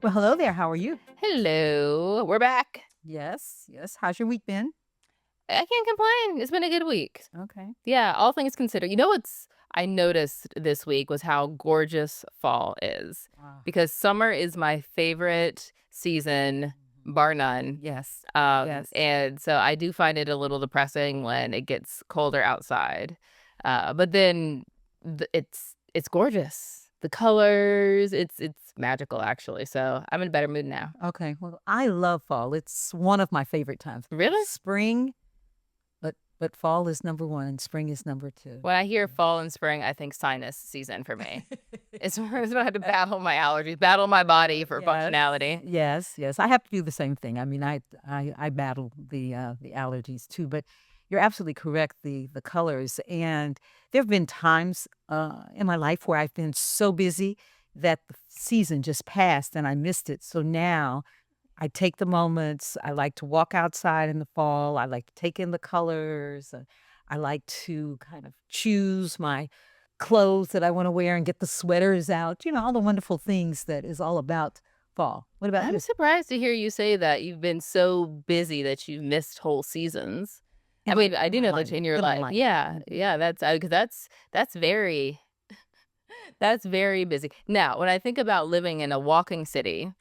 Well, hello there. How are you? Hello, we're back. Yes, yes. How's your week been? I can't complain. It's been a good week. Okay. Yeah, all things considered. You know what's I noticed this week was how gorgeous fall is. Ah, Because summer is my favorite season, mhm. bar none. Yes, yes. And so I do find it a little depressing when it gets colder outside. But then it's gorgeous. The colors, it's magical actually. So I'm in a better mood now. Okay. Well, I love fall. It's one of my favorite times. Really? Spring, but fall is number one and spring is number two. When I hear fall and spring, I think sinus season for me. It's when I had to battle my allergies, battle my body for Yes, functionality. yes, yes. I have to do the same thing. I mean, I battle the allergies too. But you're absolutely correct. The colors, and there have been times in my life where I've been so busy that the season just passed and I missed it. So now I take the moments. I like to walk outside in the fall. I like to take in the colors. I like to kind of choose my clothes that I want to wear and get the sweaters out. All the wonderful things that is all about fall. What about I'm you? surprised to hear you say that you've been so busy that you've missed whole seasons. I mean, I In do my know that life. in your In my life. life. Yeah, Mhm. yeah, because that's very that's very busy. Now, when I think about living in a walking city,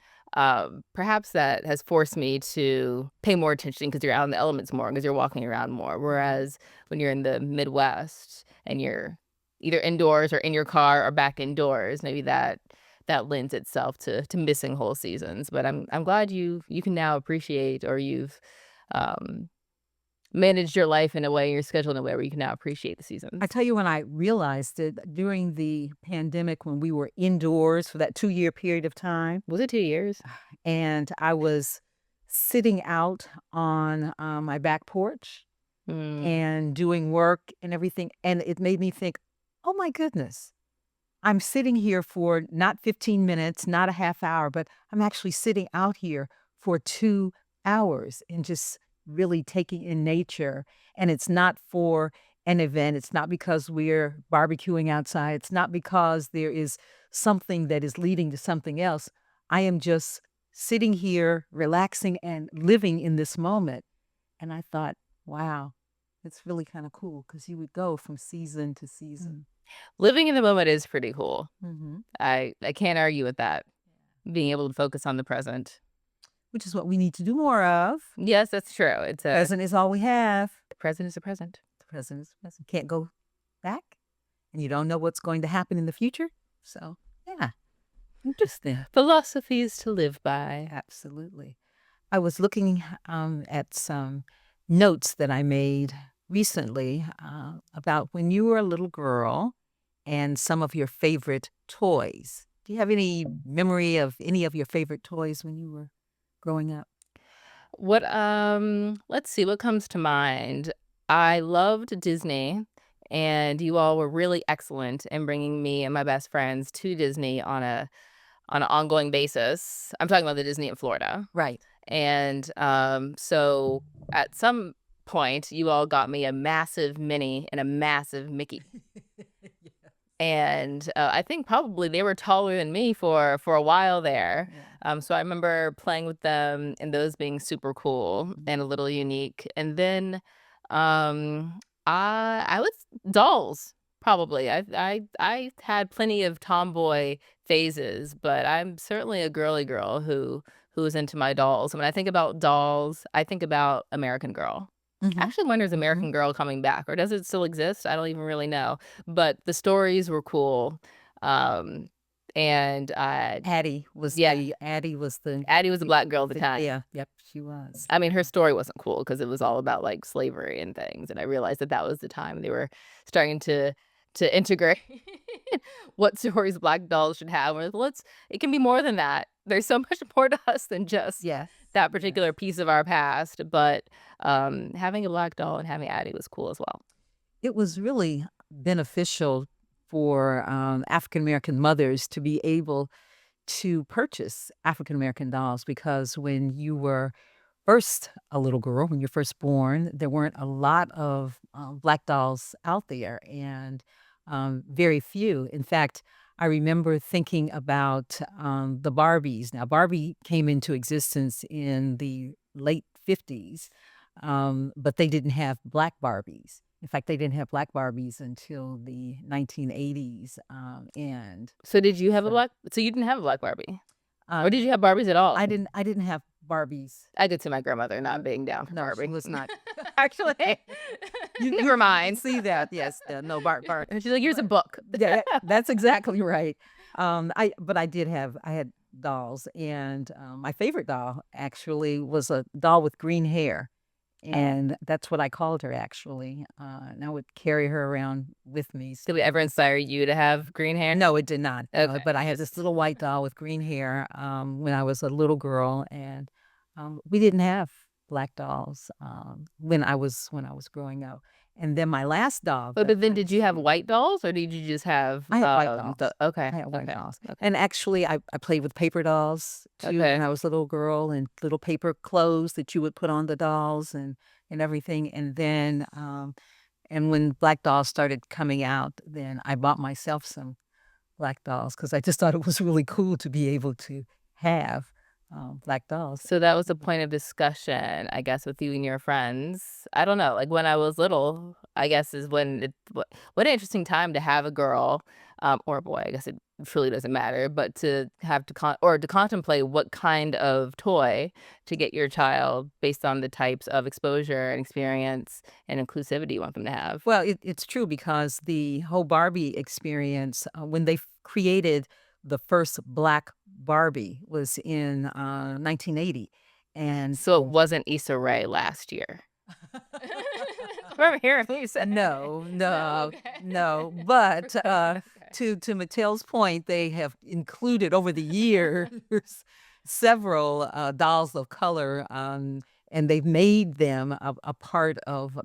perhaps that has forced me to pay more attention because you're out in the elements more because you're walking around more. Mhm. Whereas when you're in the Midwest and you're either indoors or in your car or back indoors, maybe that lends itself to missing whole seasons. But I'm glad you can now appreciate or you've um, managed your life in a way, your schedule in a way where you can now appreciate the I seasons. tell you when I realized it during the pandemic when we were indoors for that 2-year period of time, Was it 2 years? and I was sitting out on my back porch Mm. and doing work and everything. And it made me think, oh my goodness, I'm sitting here for not 15 minutes, not a half hour, but I'm actually sitting out here for 2 hours and just really taking in nature. And it's not for an event. It's not because we're barbecuing outside. It's not because there is something that is leading to something else. I am just sitting here, relaxing and living in this moment. And I thought, wow, it's really kind of cool because you would go from season to season. Living in the moment is pretty cool. Hmm. I can't argue with that, being able to focus on the present. Which is what we need to do more of. Yes, that's true. Present is all we have. The present is the present. The present is present. Can't go back, and you don't know what's going to happen in the future. So, yeah, interesting. Philosophies to live by. Absolutely. I was looking at some notes that I made recently about when you were a little girl and some of your favorite toys. Do you have any memory of any of your favorite toys when you were growing up? Let's see what comes to mind. I loved Disney, and you all were really excellent in bringing me and my best friends to Disney on an ongoing basis. I'm talking about the Disney in Florida. Right. And, so at some point, you all got me a massive Minnie and a massive Mickey. And, I think probably they were taller than me for a while there. Yeah. So I remember playing with them and those being super cool and a little unique. And then, I was dolls, probably. I had plenty of tomboy phases, but I'm certainly a girly girl who is into my dolls. When I think about dolls, I think about American Girl. Mhm. Actually wonder is Mhm. American Girl coming back, or does it still exist? I don't even really know, but the stories were cool, um, and, yeah, Addie was Addie was a black girl at the time. yeah, yep, she was. I mean, her story wasn't cool because it was all about, like, slavery and things, and I realized that that was the time they were starting to integrate what stories black dolls should have, and let's it can be more than that. There's so much more to us than just Yes, that yes. particular piece of our past, but, having a black doll and having Addie was cool as well. It was really beneficial for, African American mothers to be able to purchase African American dolls because when you were first a little girl, when you're first born, there weren't a lot of, black dolls out there and, very few. In fact, I remember thinking about the Barbies. Now, Barbie came into existence in the late 50s, but they didn't have Black Barbies. In fact, they didn't have Black Barbies until the 1980s. And So did you have a so, black? So you didn't have a black Barbie, or uh, did you have Barbies at all? I didn't have Barbies. I could see my grandmother not being down for No, she Barbie. was not. Actually, never mind. See that? Yes, no, Bar. And she's like, "Here's a book." Yeah, that's exactly right. But I had dolls, and my favorite doll actually was a doll with green hair, and that's what I called her actually. And I would carry her around with me. Did we ever inspire you to have green hair? No, it did not. Okay. But I had this little white doll with green hair when I was a little girl, and we didn't have black dolls when I was growing up. And then my last doll. But then did you have white dolls, or did you just have I had white dolls. okay. I had white Okay. dolls. Okay. And actually, I played with paper dolls too Okay. when I was a little girl, and little paper clothes that you would put on the dolls and everything. And then, and when black dolls started coming out, then I bought myself some black dolls because I just thought it was really cool to be able to have black dolls. So that was a point of discussion, I guess, with you and your friends. I don't know, like when I was little, I guess is when what an interesting time to have a girl, or a boy. I guess it truly doesn't matter, but to have to contemplate what kind of toy to get your child based on the types of exposure and experience and inclusivity you want them to have. Well, it's true because the whole Barbie experience, when they created the first Black Barbie, was in 1980, and So it wasn't Issa Rae last year. I remember hearing you said no, no, okay. no. But Okay. to Mattel's point, they have included over the years several dolls of color, and they've made them a part of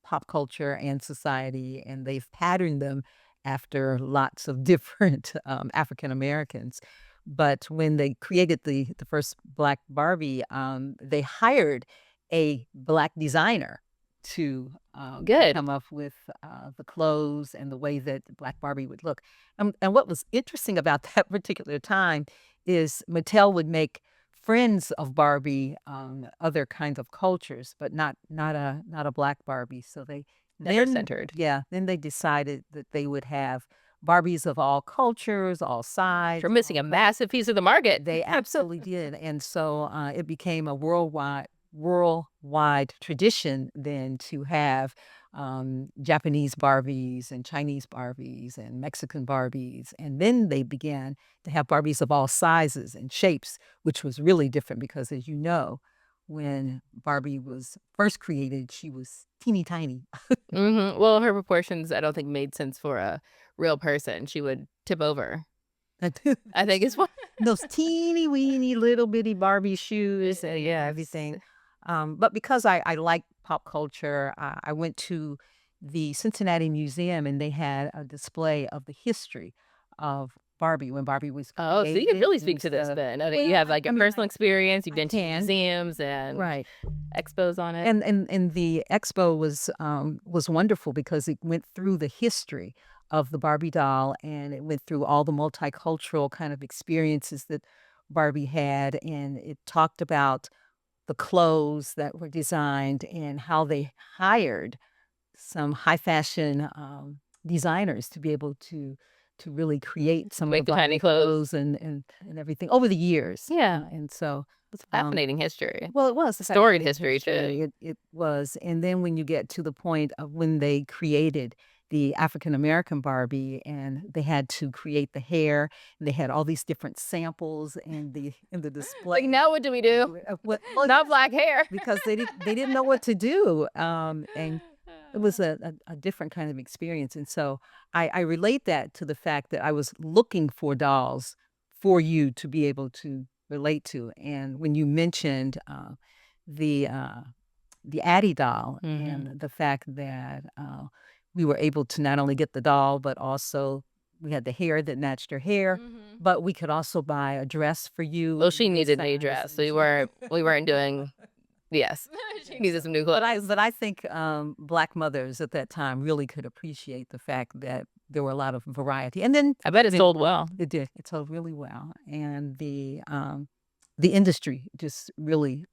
pop culture and society, and they've patterned them after lots of different African Americans. But when they created the first Black Barbie, they hired a Black designer to Good. come up with the clothes and the way that Black Barbie would look. And what was interesting about that particular time is Mattel would make friends of Barbie, other kinds of cultures, but not a Black Barbie. So they Never then centered. yeah, then they decided that they would have Barbies of all cultures, all sides. You're missing a massive piece of the market. They absolutely did, and so it became a worldwide tradition then to have Japanese Barbies and Chinese Barbies and Mexican Barbies, and then they began to have Barbies of all sizes and shapes, which was really different because, as you know, when Barbie was first created, she was teeny tiny. Well, her proportions, I don't think made sense for a real person. She would tip over. I think it's what Those teeny weeny little bitty Barbie shoes and yeah, everything. But because I like pop culture, I went to the Cincinnati Museum and they had a display of the history of Barbie when Barbie was Oh, so you can created really and speak to this stuff. then. I mean, Well, you have like a I mean, personal experience. You've I been to can. museums and Right. expos on it. And the expo was wonderful because it went through the history of the Barbie doll, and it went through all the multicultural kind of experiences that Barbie had, and it talked about the clothes that were designed and how they hired some high fashion designers to be able to really create some Make of the the tiny Barbie clothes. and everything over the years. Yeah. And so It's fascinating history. well, it was a Storied fascinating history, too. It was, and then when you get to the point of when they created the African American Barbie, and they had to create the hair, and they had all these different samples in the display. Like, now what do we do? Well, Not black hair. because they didn't know what to do, and it was a different kind of experience, and so I relate that to the fact that I was looking for dolls for you to be able to relate to, and when you mentioned the uh, the Addie doll and the fact that we were able to not only get the doll, but also we had the hair that matched her hair, but we could also buy a dress for you. Well, she your needed a size, dress. and So we weren't doing yes. She needed some new clothes. But I think Black mothers at that time really could appreciate the fact that there were a lot of variety. And then I bet it sold well. it did. It sold really well, and the industry just really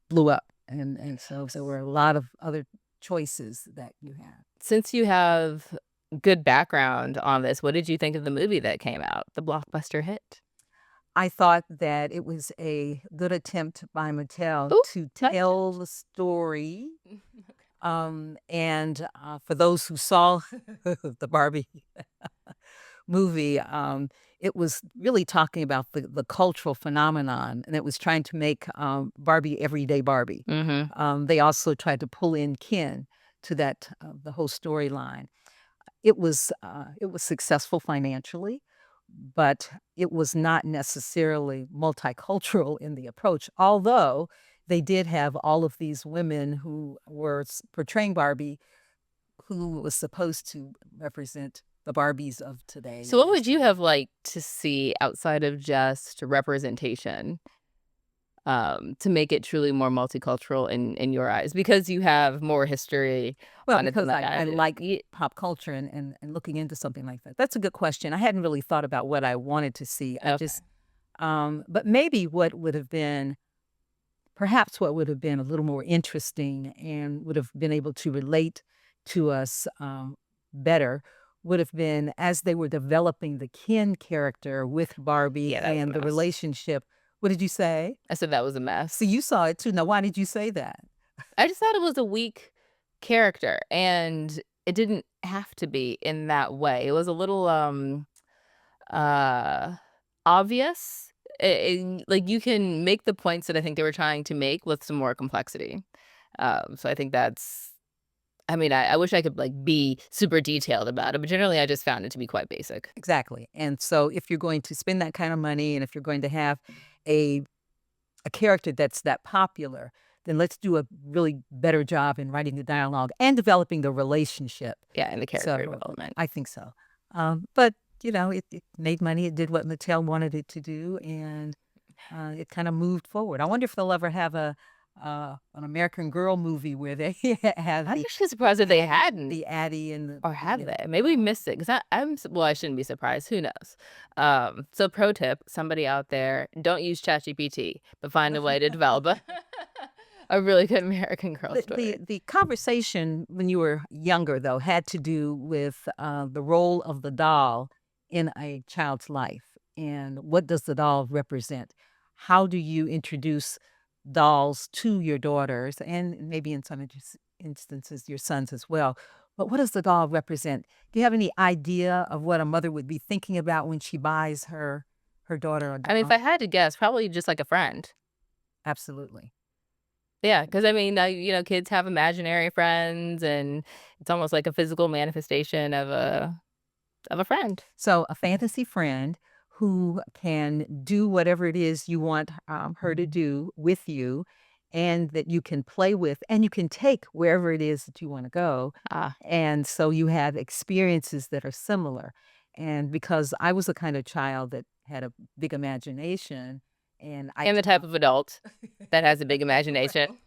blew up, and so there were a lot of other choices that you had. Since you have good background on this, what did you think of the movie that came out, the blockbuster hit? I thought that it was a good attempt by Mattel Ooh, to nice. tell the story. And for those who saw the Barbie movie, it was really talking about the cultural phenomenon, and it was trying to make Barbie everyday Barbie. They also tried to pull in Ken to that the whole storyline. It was successful financially, but it was not necessarily multicultural in the approach, although they did have all of these women who were portraying Barbie, who was supposed to represent the Barbies of today. So what would you have liked to see outside of just representation, to make it truly more multicultural in your eyes? Because you have more history Well, on it because than I that. like pop culture and looking into something like that. That's a good question. I hadn't really thought about what I wanted to see. I Okay. just, but maybe what would have been, perhaps what would have been a little more interesting and would have been able to relate to us better would have been as they were developing the Ken character with Barbie Yeah, that was a and the mess. relationship. What did you say? I said that was a mess. So you saw it too. Now, why did you say that? I just thought it was a weak character, and it didn't have to be in that way. It was a little, uh, obvious. Like, you can make the points that I think they were trying to make with some more complexity. So I think that's I mean, I wish I could, like, be super detailed about it, but generally, I just found it to be quite basic. Exactly. And so if you're going to spend that kind of money and if you're going to have a a character that's that popular, then let's do a really better job in writing the dialogue and developing the relationship. Yeah, and the character So development. I think so. But it made money. It did what Mattel wanted it to do, and it kind of moved forward. I wonder if they'll ever have an American Girl movie where they have I'm actually surprised that they hadn't. the Addie and Or have you know, they? Maybe we missed it, 'cause well, I shouldn't be surprised, who knows? So pro tip, somebody out there, don't use ChatGPT, but find a way to develop a a really good American Girl story. the conversation when you were younger though had to do with the role of the doll in a child's life, and what does the doll represent? How do you introduce dolls to your daughters and maybe in some instances your sons as well? But what does the doll represent? Do you have any idea of what a mother would be thinking about when she buys her daughter a I mean, if doll? I had to guess, probably just like a friend. Absolutely. Yeah, 'cause I mean, kids have imaginary friends, and it's almost like a physical manifestation of a friend. So a fantasy friend who can do whatever it is you want her to do with you, and that you can play with, and you can take wherever it is that you want to go. Ah, And so you have experiences that are similar. And because I was the kind of child that had a big imagination, and and the type of adult that has a big imagination.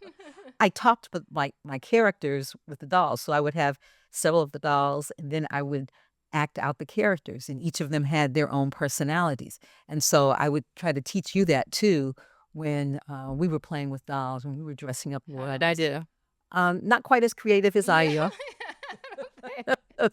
I talked with my characters with the dolls. So I would have several of the dolls, and then I would act out the characters, and each of them had their own personalities. And so I would try to teach you that too when we were playing with dolls, when we were dressing up What did I dolls. do? Not quite as creative as I Yeah. am.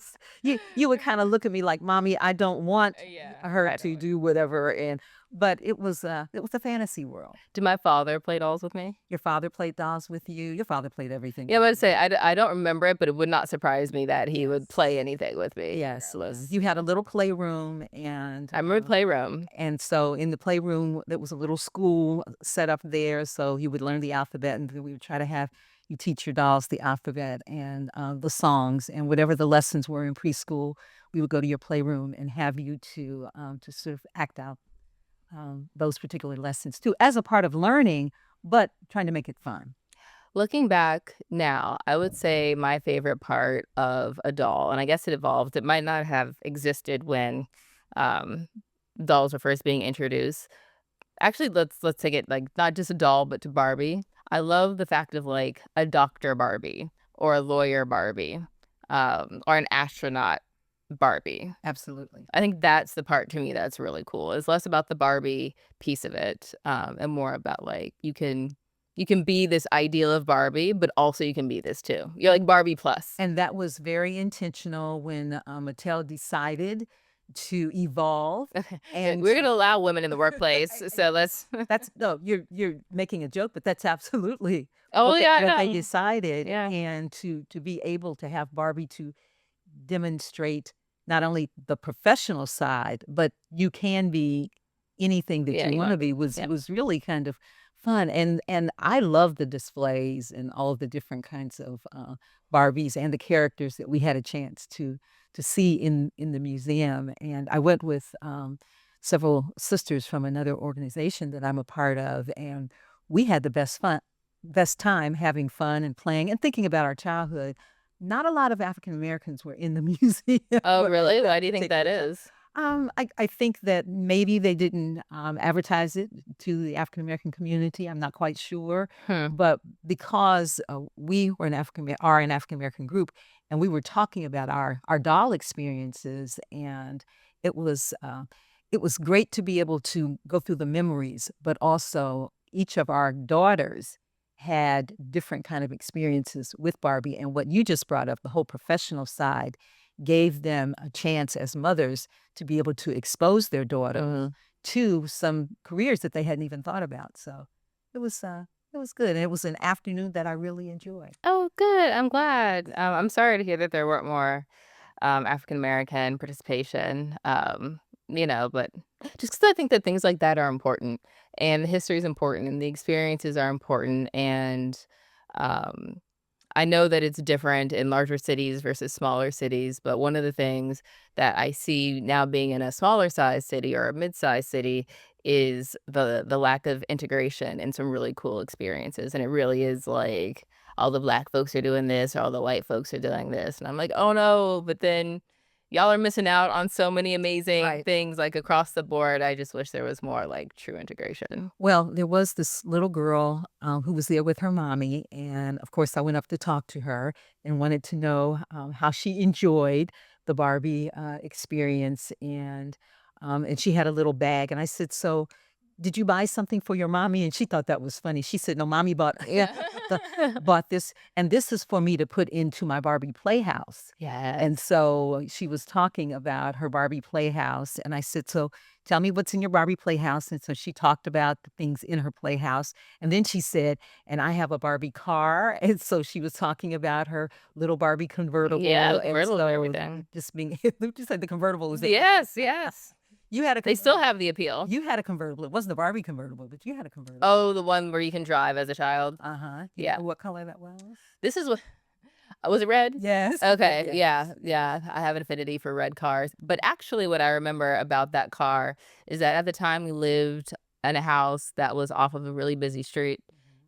You would kind of look at me like, "Mommy, I don't want Yeah, her I to don't. do whatever." And but it was a fantasy world. Did my father play dolls with me? Your father played dolls with you. Your father played everything Yeah, I with would say you. I don't remember it, but it would not surprise me that he would play Yes. anything with me Yes, regardless. you had a little playroom, I remember Playroom. and so in the playroom, there was a little school set up there, so you would learn the alphabet, and then we would try to have you teach your dolls the alphabet and the songs, and whatever the lessons were in preschool, we would go to your playroom and have you to sort of act out those particular lessons too, as a part of learning, but trying to make it fun. Looking back now, I would say my favorite part of a doll, and I guess it evolved, it might not have existed when, um, dolls were first being introduced. Actually, let's take it, like, not just a doll, but to Barbie. I love the fact of, like, a doctor Barbie or a lawyer Barbie, or an astronaut Barbie. Absolutely. I think that's the part to me that's really cool. It's less about the Barbie piece of it, and more about, like, you can be this ideal of Barbie, but also you can be this too. You're like Barbie plus. And that was very intentional when, Mattel decided to evolve and We're gonna allow women in the workplace, I so let's that's no, you're making a joke, but that's absolutely Oh, yeah, I what they know. decided, Yeah. and to be able to have Barbie to demonstrate not only the professional side, but you can be anything that Yeah, you you wanna want be was yeah. was really kind of fun, and I love the displays and all of the different kinds of, Barbies and the characters that we had a chance to see in the museum, and I went with, several sisters from another organization that I'm a part of, and we had the best time having fun and playing and thinking about our childhood. Not a lot of African Americans were in the museum Oh, really? that Why do you think that particular time. is? I think that maybe they didn't, advertise it to the African American community, I'm not quite sure, Hmm. but because, we were an African American group, and we were talking about our doll experiences, and it was, uh, it was great to be able to go through the memories, but also each of our daughters had different kind of experiences with Barbie, and what you just brought up, the whole professional side, gave them a chance as mothers to be able to expose their daughters Mhm. to some careers that they hadn't even thought about, so it was good, and it was an afternoon that I really enjoyed. Oh, good, I'm glad. I'm sorry to hear that there weren't more, African American participation, but just 'cause I think that things like that are important, and the history is important, and the experiences are important, and, um I know that it's different in larger cities versus smaller cities, but one of the things that I see now being in a smaller size city or a mid-sized city is the lack of integration and some really cool experiences, and it really is like all the black folks are doing this, or all the white folks are doing this, and I'm like, "Oh, no," but then y'all are missing out on so many amazing Right. things, like, across the board. I just wish there was more, like, true integration. Well, there was this little girl, who was there with her mommy, and, of course, I went up to talk to her and wanted to know, how she enjoyed the Barbie, experience, and she had a little bag, and I said, "So, did you buy something for your mommy?" And she thought that was funny. She said, "No, mommy bought the bought this, and this is for me to put into my Barbie playhouse." And Yes. so she was talking about her Barbie playhouse, and I said, "So tell me what's in your Barbie playhouse." And so she talked about the things in her playhouse, and then she said, "And I have a Barbie car." And so she was talking about her little Barbie Yeah, convertible, the and convertibles and so everything. just being you said the convertible was it? Yes, yes. You had a They still convertible. have the appeal. You had a convertible. It wasn't a Barbie convertible, but you had a convertible. Oh, the one where you can drive as a child? Uh-huh. Do you Yeah. know what color that was? This is what was it red? Yes. Okay, Yes. yeah, yeah, I have an affinity for red cars, but actually what I remember about that car is that at the time we lived in a house that was off of a really busy street,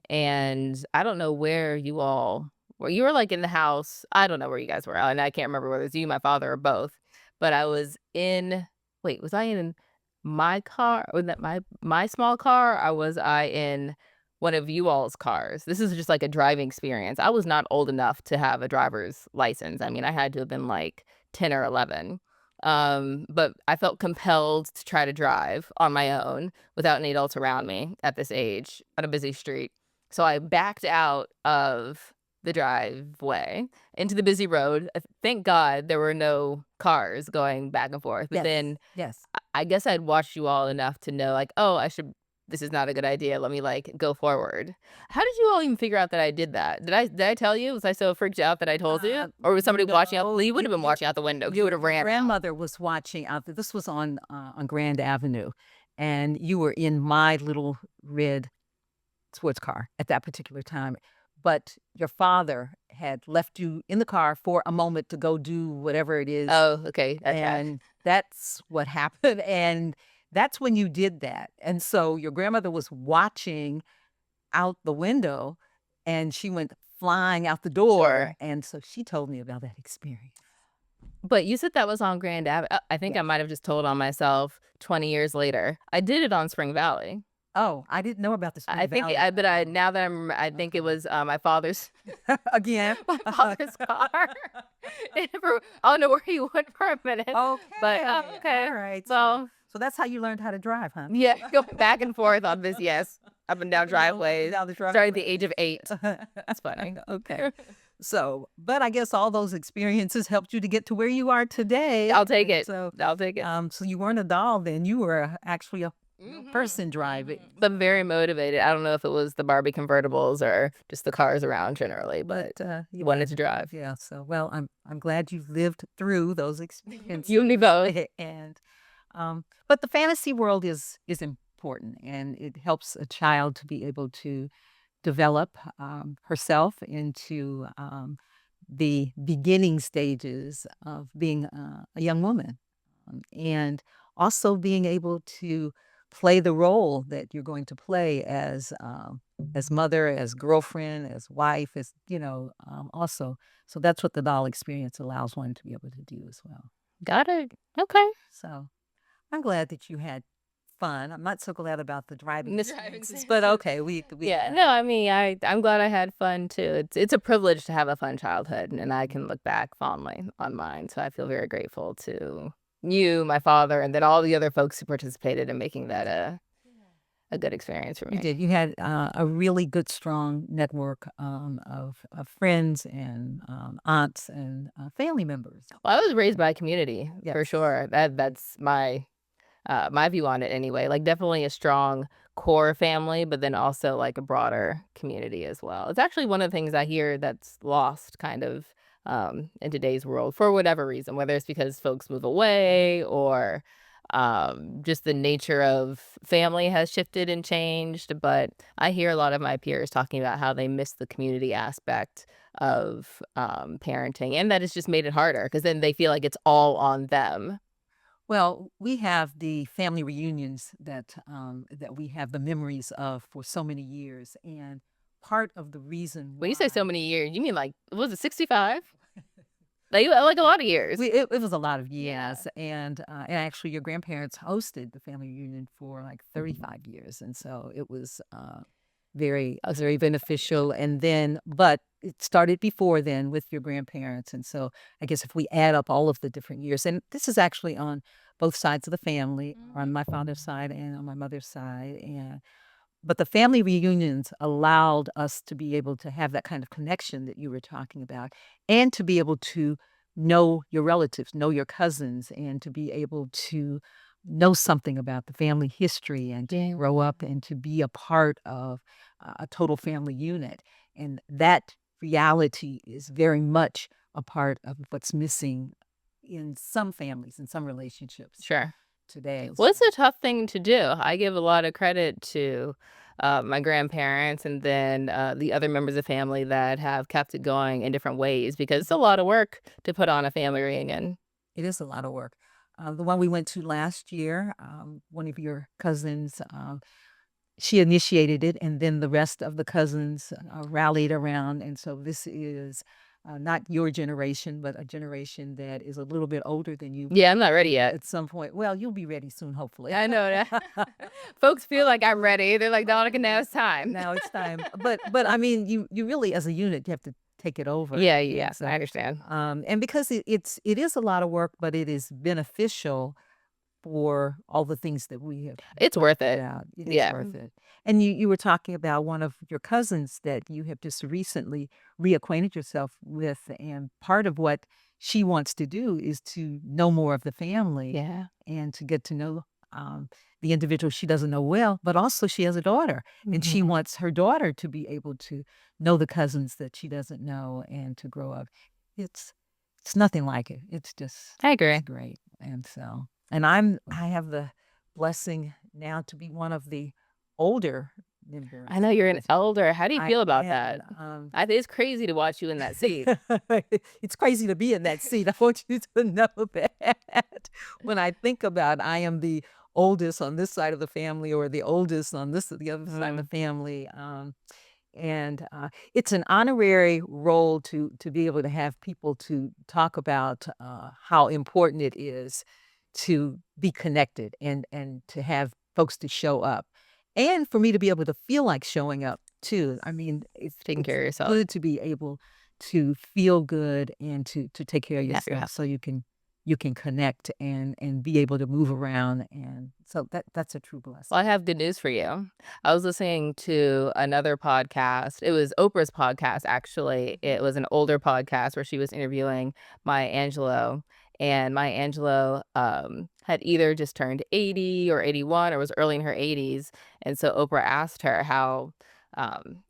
and I don't know where you were, like, in the house. I don't know where you guys were, and I can't remember whether it's you, my father, or both, but I was in wait, was I in my car or that my small car, or was I in one of you all's cars? This is just like a driving experience. I was not old enough to have a driver's license. I mean, I had to have been like 10 or 11. But I felt compelled to try to drive on my own without any adults around me at this age on a busy street. So I backed out of the driveway into the busy road. Thank God there were no cars going back and forth. But Yes. then Yes. I guess I'd watched you all enough to know, like, "Oh, this is not a good idea, let me, like, go forward." How did you all even figure out that I did that? Did I tell you? Was I so freaked out that I told you? Or was somebody watching out No, well, you wouldn't have been watching out the window 'cause you would've your ran out. grandmother was watching out this was on Grand Avenue, and you were in my little red sports car at that particular time, but your father had left you in the car for a moment to go do whatever it is, Oh, okay, okay. and that's what happened, and that's when you did that, and so your grandmother was watching out the window, and she went flying out the door, Sure. and so she told me about that experience. But you said that was on Grand Ave I think I Yes. might have just told on myself 20 years later. I did it on Spring Valley. Oh, I didn't know about the Spring I think Valley. now that I think it Okay. was, my father's Again? my father's car. I don't know where he went for a minute, but, Okay, okay. alright, Well, so that's how you learned how to drive, huh? yeah, go back and forth on this, yes, up and down Up and driveways, down the starting at the driveway. age of 8. That's funny. Okay. So, but I guess all those experiences helped you to get to where you are today, I'll take and it. so, I'll take it. so you weren't a doll then, you were actually a real Mhm, person driving. mhm. But very motivated. I don't know if it was the Barbie convertibles or just the cars around generally, but Yeah, wanted to drive. yeah, so, well, I'm glad you've lived through those experiences, You and me both. and, but the fantasy world is important, and it helps a child to be able to develop, herself into, the beginning stages of being a young woman, and also being able to play the role that you're going to play as mother, as girlfriend, as wife, as also. So that's what the doll experience allows one to be able to do as well. Got it. Okay. So I'm glad that you had fun. I'm not so glad about the driving The driving experiences, but okay, we Yeah, no, I mean, I'm glad I had fun too. It's a privilege to have a fun childhood, and I can look back fondly on mine. So I feel very grateful to you, my father, and then all the other folks who participated in making that a good experience for You me. did. You had a really good, strong network of friends and aunts and family members. Well, I was raised by a community for Yes. sure. That's my view on it anyway. Like definitely a strong core family, but then also like a broader community as well. It's actually one of the things I hear that's lost kind of in today's world for whatever reason, whether it's because folks move away or just the nature of family has shifted and changed. But I hear a lot of my peers talking about how they miss the community aspect of parenting and that it's just made it harder because then they feel like it's all on them. Well, we have the family reunions that we have the memories of for so many years, and part of the reason When you say so why many years, you mean like was it 65? Like a lot of years. it was a lot of Yeah. years, and actually, your grandparents hosted the family reunion for like 35 years, and so it was very beneficial. And then, but it started before then with your grandparents, and so I guess if we add up all of the different years, and this is actually on both sides of the family, on my father's side and on my mother's side, and but the family reunions allowed us to be able to have that kind of connection that you were talking about, and to be able to know your relatives, know your cousins, and to be able to know something about the family history and to Yeah. grow up and to be a part of a total family unit. And that reality is very much a part of what's missing in some families, in some relationships Sure. today. Well, it's a tough thing to do. I give a lot of credit to my grandparents and then the other members of family that have kept it going in different ways because it's a lot of work to put on a family reunion. It is a lot of work. The one we went to last year, one of your cousins, she initiated it, and then the rest of the cousins rallied around. And so this is not your generation, but a generation that is a little bit older than you Yeah, I'm not ready yet. at some point. Well, you'll be ready soon, hopefully. I know that. Folks feel like I'm ready. They're like, Donica, now it's time. Now it's time. But I mean, you really, as a unit, you have to take it over. Yeah, And yeah, so, I understand. and because it is a lot of work, but it is beneficial for all the things that we have It's worth it. about. It is Yeah. worth it. And you were talking about one of your cousins that you have just recently reacquainted yourself with, and part of what she wants to do is to know more of the family Yeah. and to get to know the individual she doesn't know well, but also she has a daughter, and she Mhm. wants her daughter to be able to know the cousins that she doesn't know and to grow up. It's it's nothing like it. It's just I agree. it's great. And so, and I have the blessing now to be one of the older members. I know you're an elder. How do you I feel about am, that? I think it's crazy to watch you in that seat. it's crazy to be in that seat. I want you to know that. When I think about I am the oldest on this side of the family or the oldest on the other side of the family, and it's an honorary role to be able to have people to talk about how important it is to be connected and to have folks to show up. and for me to be able to feel like showing up too. I mean, Taking it's care of yourself. good to be able to feel good and to take care of Yeah, yourself so you can connect and be able to move around, and so that's a true blessing. Well, I have good news for you. I was listening to another podcast. It was Oprah's podcast, actually. It was an older podcast where she was interviewing Maya Angelou. And Maya Angelou had either just turned 80 or 81 or was early in her 80s. And so Oprah asked her, um,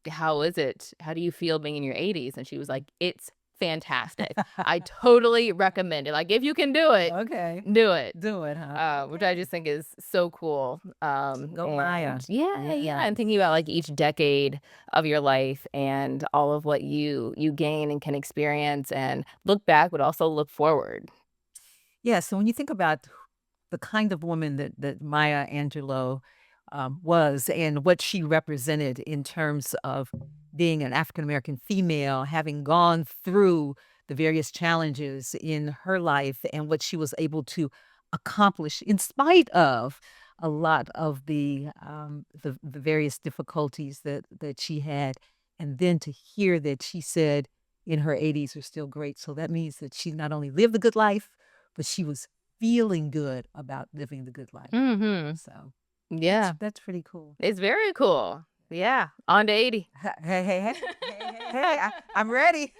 how is it? How do you feel being in your 80s? And she was like, it's fantastic. I totally recommend it. Like, if you can do it, Okay. do it. Do it, huh? Which I just think is so cool. Go Maya. Yeah. And thinking about like each decade of your life and all of what you gain and can experience and look back, but also look forward. Yeah, so when you think about the kind of woman that Maya Angelou was and what she represented in terms of being an African American female, having gone through the various challenges in her life and what she was able to accomplish in spite of a lot of the various difficulties that she had, and then to hear that she said in her 80s are still great. So that means that she not only lived a good life, but she was feeling good about living the good life. Mm-hmm. So Yeah. that's pretty cool. It's very cool. Yeah. On to 80. Hey, I'm ready.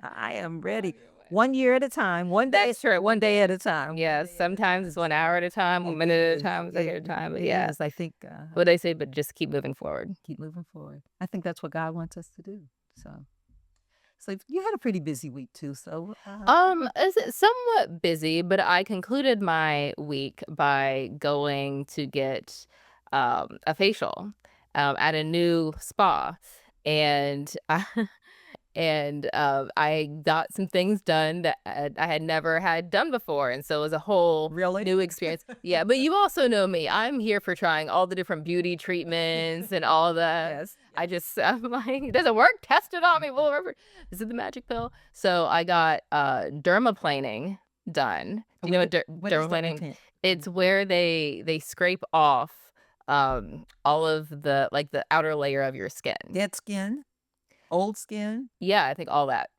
I am ready. 1 year at a time, one day, That's true. one day at a time. Yes. Sometimes it's 1 hour at a time, 1 minute at a time, a second at a time. But yeah. Yes, I think What they say, but just keep moving forward. keep moving forward. I think that's what God wants us to do. So you had a pretty busy week too. So It's somewhat busy, but I concluded my week by going to get a facial at a new spa, and I got some things done that I had never had done before, and so it was a whole really new experience. Yeah, but you also know me. I'm here for trying all the different beauty treatments and all that. Yes. I'm like, does it work? Test it on me. Is it the magic pill? So I got dermaplaning done. Do you know what What is dermaplaning? It's where they scrape off all of the outer layer of your skin. Dead skin, old skin. Yeah, I think all that.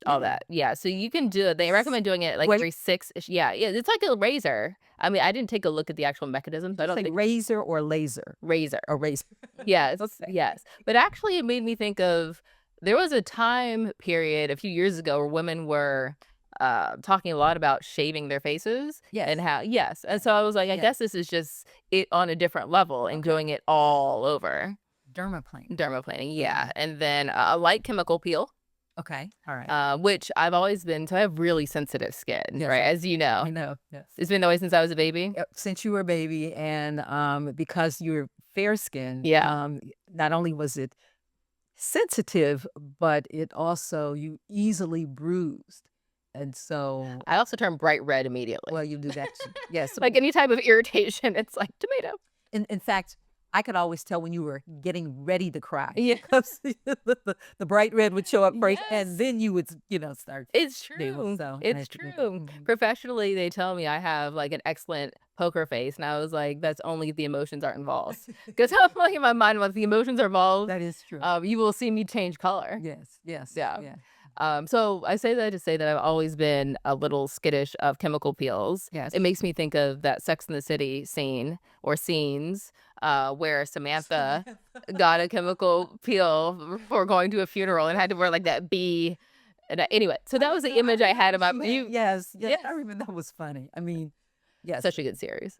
All that. Yeah. So you can do it. They recommend doing it like Wait. every 6 ish. Yeah. Yeah. It's like a razor. I mean, I didn't take a look at the actual mechanism, but I don't Like think razor or laser? razor. A razor. Yes. Okay. Yes. But actually it made me think of there was a time period a few years ago where women were talking a lot about shaving their faces. Yes. And how and so I was like, I Yes. guess this is just it on a different level and doing it all over. Dermaplaning. Yeah. And then a light chemical peel. Okay. All right. Which I've always been, so I have really sensitive skin, Yes. right? As you know. I know. Yes. It's been that way since I was a baby. Yep, since you were a baby, and because you're fair skinned, Yeah. not only was it sensitive, but it also you easily bruised, and so I also turn bright red immediately. well, you do that too. Yes. Like any type of irritation, it's like tomato. In fact, I could always tell when you were getting ready to cry. Yeah. Because the bright red would show up first, Yes. and then you would, start. It's They will true. so It's nice to be- true. Mhm. Professionally, they tell me I have like an excellent poker face, and I was like, that's only if the emotions aren't involved. Because I'm like in my mind, once the emotions are involved, That is true. you will see me change color. Yes. Yeah. So I say that to say that I've always been a little skittish of chemical peels. Yes. It makes me think of that Sex in the City scene or scenes where Samantha got a chemical peel before going to a funeral and had to wear like that bee. And anyway, so that was the image I had in my mind. Yes. Yes. I remember that was funny. I mean, yes. Such a good series.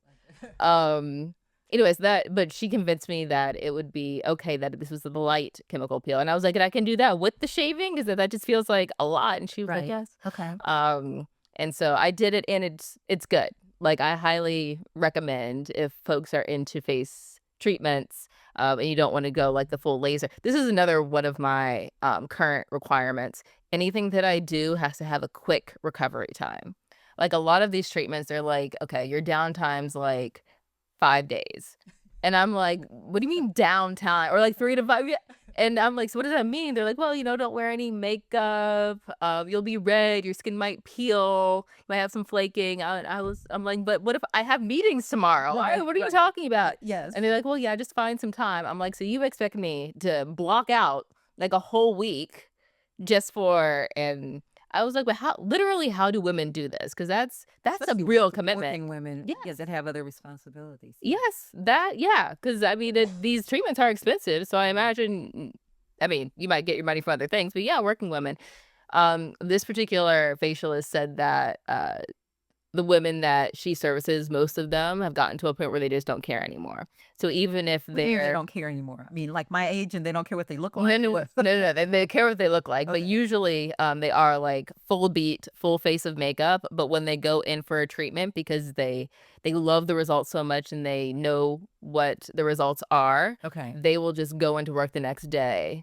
Anyways, but she convinced me that it would be okay that this was the light chemical peel, and I was like, and I can do that with the shaving because that just feels like a lot. And she was like, Right. yes. Okay. And so I did it, and it's good. Like I highly recommend if folks are into face treatments, and you don't want to go like the full laser. This is another one of my current requirements. Anything that I do has to have a quick recovery time. Like a lot of these treatments, they're like, okay, your downtime's like 5 days. And I'm like, what do you mean downtime? Or like 3 to 5? Yeah. And I'm like, "So what does that mean?" They're like, "Well, don't wear any makeup, you'll be red, your skin might peel, you might have some flaking." I'm like, "But what if I have meetings tomorrow? Right, What are you right. talking about?" Yes. And they're like, "Well, yeah, just find some time." I'm like, "So you expect me to block out, like, a whole week just for," and I was like, "But how do women do this? Because that's a Especially real commitment." working women, yeah, Yes. that have other responsibilities. Yeah. Yes, yeah, because I mean, these treatments are expensive, so I imagine I mean, you might get your money from other things, but yeah, working women. This particular facialist said that, the women that she services, most of them have gotten to a point where they just don't care anymore. So even if What do you mean they they're don't care anymore? I mean, like my age and they don't care what they look no, like? no, What? no, they care what they look like, but Okay. usually, they are, like, full beat, full face of makeup, but when they go in for a treatment because they love the results so much and they know what the results are, Okay. they will just go into work the next day,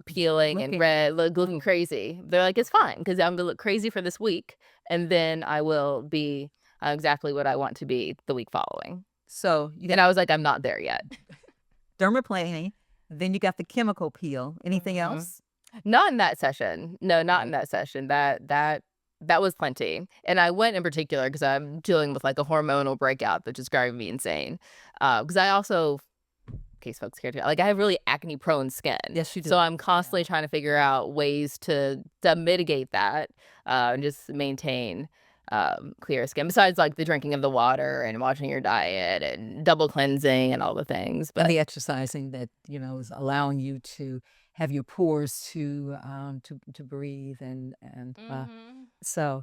peeling and Looking red, looking oh, crazy. They're like, "It's fine because 'cause I'm gonna look crazy for this week, and then I will be, exactly what I want to be the week following." so you got And I was like, "I'm not there yet." dermaplaning, then you got the chemical peel. Anything Mhm. else? Not in that session. No, not in Okay. that session. That was plenty. And I went in particular because 'cause I'm dealing with, like, a hormonal breakout that's just driving me insane. Because I also in case folks care to like, I have really acne-prone skin. Yes, you do. So I'm Yeah. constantly trying to figure out ways to mitigate that, and just maintain, clear skin, besides, like, the drinking of the water and watching your diet and double cleansing and all the things, And but the exercising that, is allowing you to have your pores to breathe and Mhm. so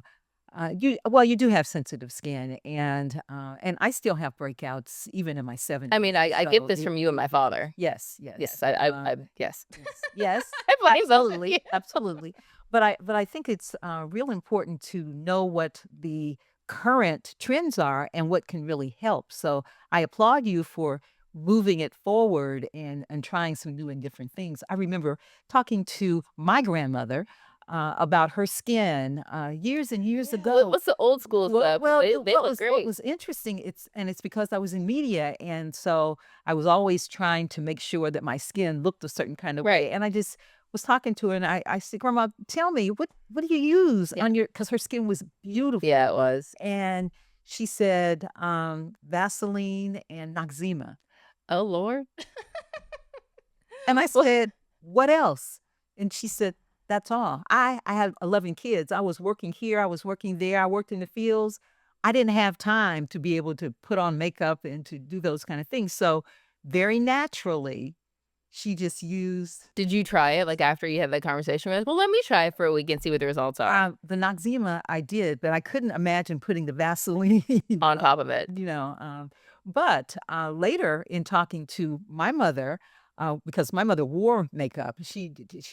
you do have sensitive skin and I still have breakouts even in my I mean, 70s. I get So this from you and my father. yes, Yes, yes. I yes. Yes. Yes. I blame both of you. Absolutely. Absolutely. But I think it's real important to know what the current trends are and what can really help. So I applaud you for moving it forward and trying some new and different things. I remember talking to my grandmother about her skin years and years Yeah, ago. what's the old school Well, stuff? 'Cause well, they look what great. was interesting, it's because I was in media, and so I was always trying to make sure that my skin looked a certain kind of Right. way, and I just was talking to her, and I said, "Grandma, tell me, what do you use Yeah. on your?" Because her skin was Yeah, beautiful, it was. and she said, "Vaseline and Noxzema." Oh, Lord. And I Well, said, "What else?" And she said, "That's all." I had 11 kids. I was working here, I was working there, I worked in the fields. I didn't have time to be able to put on makeup and to do those kind of things. So, very naturally, she just used did you try it, like, after you had that conversation with, "Well, let me try it for a week and see what the results are," the Noxzema I did, but I couldn't imagine putting the Vaseline, on top of it? you know, but, later in talking to my mother, because my mother wore makeup, she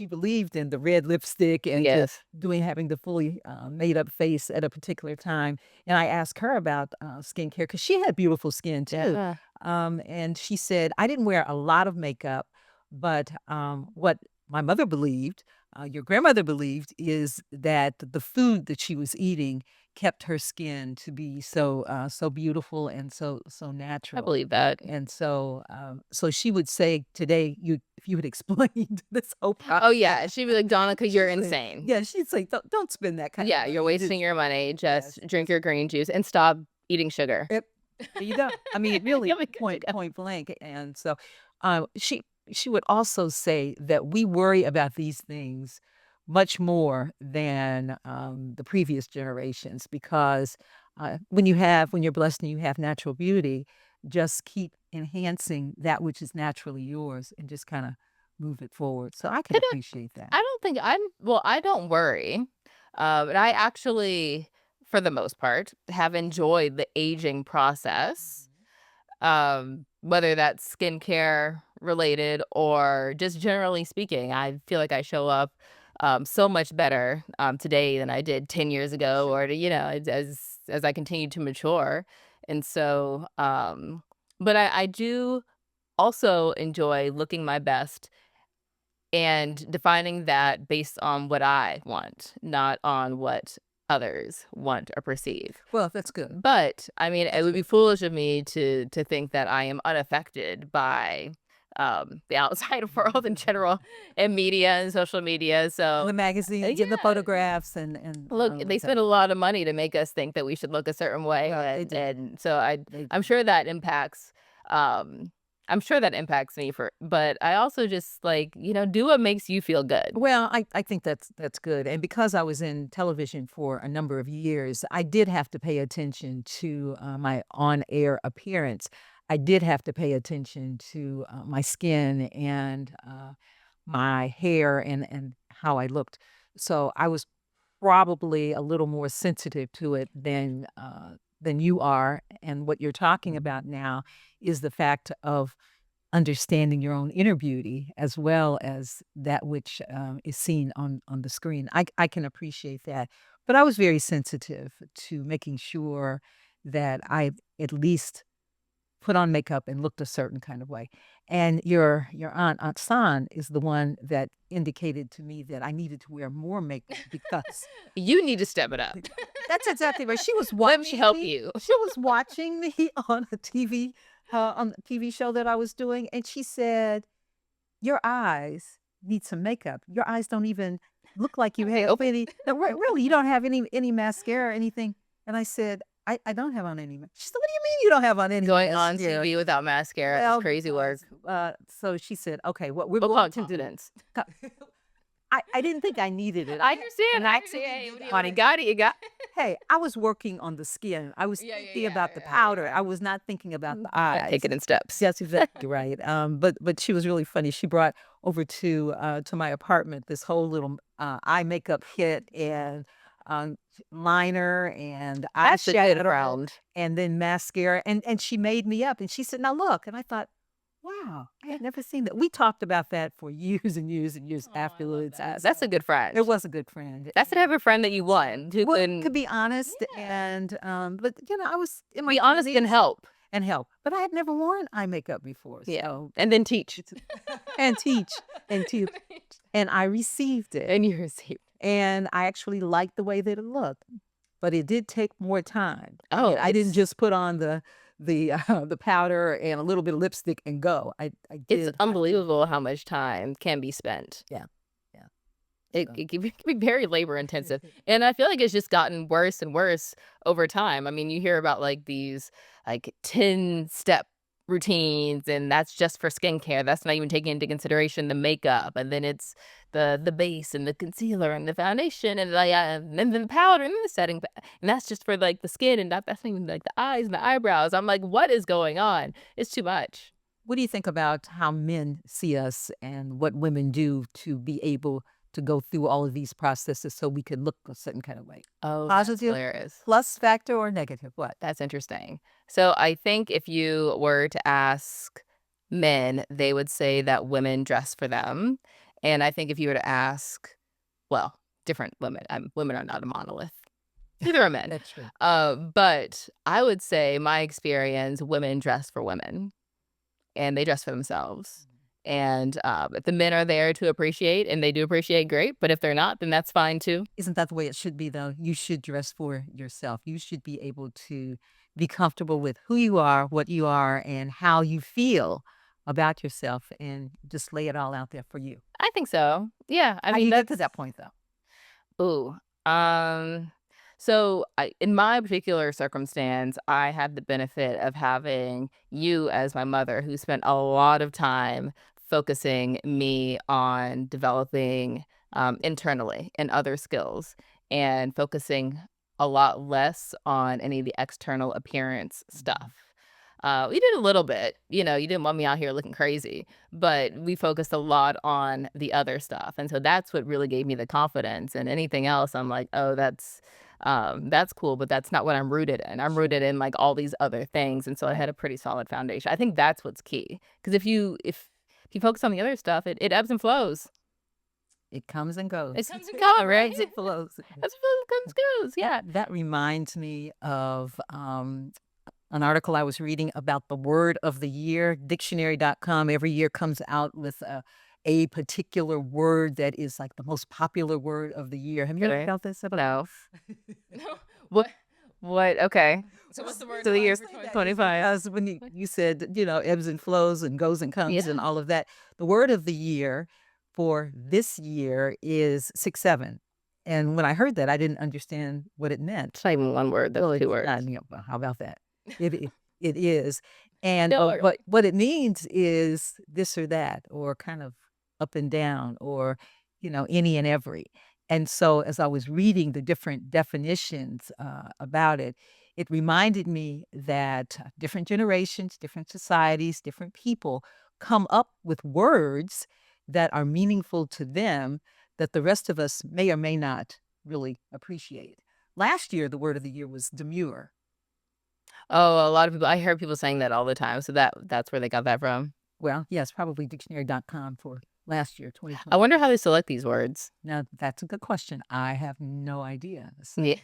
believed in the red lipstick and to Yes. having the fully, made up face at a particular time, and I asked her about, skincare because she had beautiful skin too, Yeah. and she said, "I didn't wear a lot of makeup, but, what my mother believed, your grandmother believed, is that the food that she was eating kept her skin to be so beautiful and so I natural. believe that. And so she would say today, if you had explained this whole Oh, process, yeah, she'd be like, "Donnica, you're she'd say, insane. yeah, she'd say, don't spend that kind of Yeah, you're money. wasting Just your money, just yes, drink just your green juice and stop eating sugar." yep, there you go. I mean, really, You'll be good to go. point blank. And so, she would also say that we worry about these things much more than the previous generations because when you're blessed and you have natural beauty, just keep enhancing that which is naturally yours and just kind of move it forward. So I can I don't appreciate that. I don't think I don't worry, and I actually, for the most part, have enjoyed the aging process, Mhm. whether that's skincare related or just generally speaking. I feel like I show up, so much better, today than I did 10 years ago or, Sure. as I continue to mature, and so, but I do also enjoy looking my best and defining that based on what I want, not on what others want or perceive. Well, that's good. But, I mean, it That's would be good. foolish of me to think that I am unaffected by, the outside world in general and media and social media. The So magazines and the yeah, photographs and look, they that. spend a lot of money to make us think that we should look a certain way, Well, they do. and so They I'm do. sure that impacts, um I'm sure that impacts me for but I also just, like, do what makes you feel good. Well, I think that's good, and because I was in television for a number of years, I did have to pay attention to, my on-air appearance. I did have to pay attention to, my skin and, my hair and how I looked. So, I was probably a little more sensitive to it than you are, and what you're talking about now is the fact of understanding your own inner beauty as well as that which, is seen on the screen. I can appreciate that, but I was very sensitive to making sure that I at least put on makeup and looked a certain kind of way. And your Aunt San, is the one that indicated to me that I needed to wear more makeup because You need to step it up. that's exactly right. She was Let me watching help me. you. She was watching me on the TV show that I was doing, and she said, "Your eyes need some makeup. Your eyes don't even look like you have any. No, really, you don't have any mascara or anything." And I said, "I don't have on any." She said, "What do you mean you don't have on any Going on mascara?" TV without mascara is Well, crazy work. because so she said, "Okay, what we're We'll going call to do." confidence. I didn't think I needed it. I I understand, and I I understand. actually Hey, did when you I got it, you got Hey, I was working on the skin. I was Yeah, yeah, thinking yeah, about the yeah, powder. yeah. I was not thinking about the Take eyes. it in steps. That's exactly right. But she was really funny. She brought over to my apartment this whole little eye makeup kit and liner and That's the good eyeshadow round. and then mascara and she made me up and she said, "Now look." And I thought, wow, I had never seen that. We talked about that for years and years and years Oh, I love afterwards. that. And That's a so good it friend. was a good friend. That's the type of friend that you want, who Well, to can be honest, Yeah. and, but, I was in my be honest and 20s help. and help, but I had never worn eye makeup before, Yeah, so and then teach. it's and teach, and teach, and I received it, And you receive. and I actually liked the way that it looked, but it did take more time. Oh, I didn't it's just put on the powder and a little bit of lipstick and go. I it's did have to. unbelievable how much time can be spent. Yeah, yeah, It so can be very labor intensive, and I feel like it's just gotten worse and worse over time. I mean, you hear about, like, these, like, 10-step routines, and that's just for skincare. That's not even taking into consideration the makeup, and then it's the base and the concealer and the foundation and then the powder and then the setting, and that's just for, like, the skin, and that's not even, like, the eyes and the eyebrows. I'm like, "What is going on? It's too much." what do you think about how men see us and what women do to be able to go through all of these processes so we could look a certain kind of way? Oh, that's Positive hilarious. plus factor or negative? What? That's interesting. So I think if you were to ask men, they would say that women dress for them. And I think if you were to ask, well, different women, women are not a monolith. Neither are men. That's true. But I would say my experience, women dress for women and they dress for themselves. And if the men are there to appreciate and they do appreciate, great. But if they're not, then that's fine too. Isn't that the way it should be, though? You should dress for yourself. You should be able to be comfortable with who you are, what you are, and how you feel about yourself, and just lay it all out there for you. I think so. Yeah. I How mean, you get to that's that point, though? Ooh, so in my particular circumstance, I had the benefit of having you as my mother, who spent a lot of time focusing me on developing internally and other skills, and focusing a lot less on any of the external appearance Mhm. stuff. We did a little bit, you didn't want me out here looking crazy, but we focused a lot on the other stuff. And so that's what really gave me the confidence. And anything else, I'm like, oh, that's cool, but that's not what I'm rooted in. I'm Sure. rooted in like all these other things. And so I Right. had a pretty solid foundation. I think that's what's key. Because if you focus on the other stuff, it ebbs and flows. It comes and It goes. comes and goes, right? Ebbs and flows. That's what comes goes. That Yeah. that reminds me of, an article I was reading about the word of the year. Dictionary.com every year comes out with a particular word that is like the most popular word of the year. Have you ever Right. felt this at all? No. No. What? What? Okay. So what's the word of the year for 2025? Because when you said, ebbs and flows and goes and comes and all of that, the word of the year for this year is 6-7. And when I heard that, I didn't understand what it meant. It's not even one word. That's two words. Well, how about that? It is. And No, what it means is this or that, or kind of up and down, or any and every. And so as I was reading the different definitions about it, it reminded me that different generations, different societies, different people come up with words that are meaningful to them that the rest of us may or may not really appreciate. Last year, the word of the year was demure. Oh, a lot of people. I hear people saying that all the time. So that's where they got that from. Well, yes, probably dictionary.com for last year, 2020. I wonder how they select these words. Now, that's a good question. I have no idea. Yeah.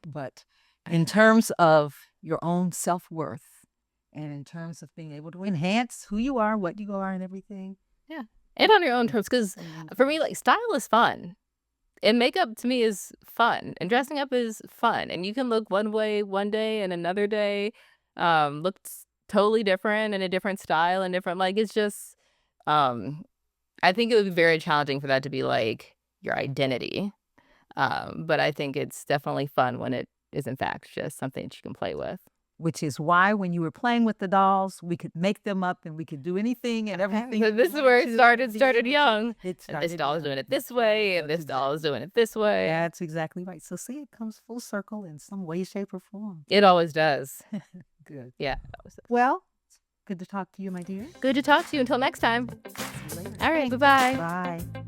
But in terms of your own self-worth and in terms of being able to enhance who you are, what you are, and everything. Yeah. And on your own terms. Because for me, like, style is fun. And makeup to me is fun. And dressing up is fun. And you can look one way one day and another day looks totally different and a different style and different. Like, it's just, I think it would be very challenging for that to be like your identity. But I think it's definitely fun when it is in fact just something that you can play with. Which is why when you were playing with the dolls, we could make them up and we could do anything and everything. So this is where it started young. It And this doll is doing it this way, and this doll is doing it this way. That's exactly right. So see, it comes full circle in some way, shape, or form. It always does. Good. Yeah. Well, good to talk to you, my dear. Good to talk to you. Until next time. All right. Bye-bye. Bye.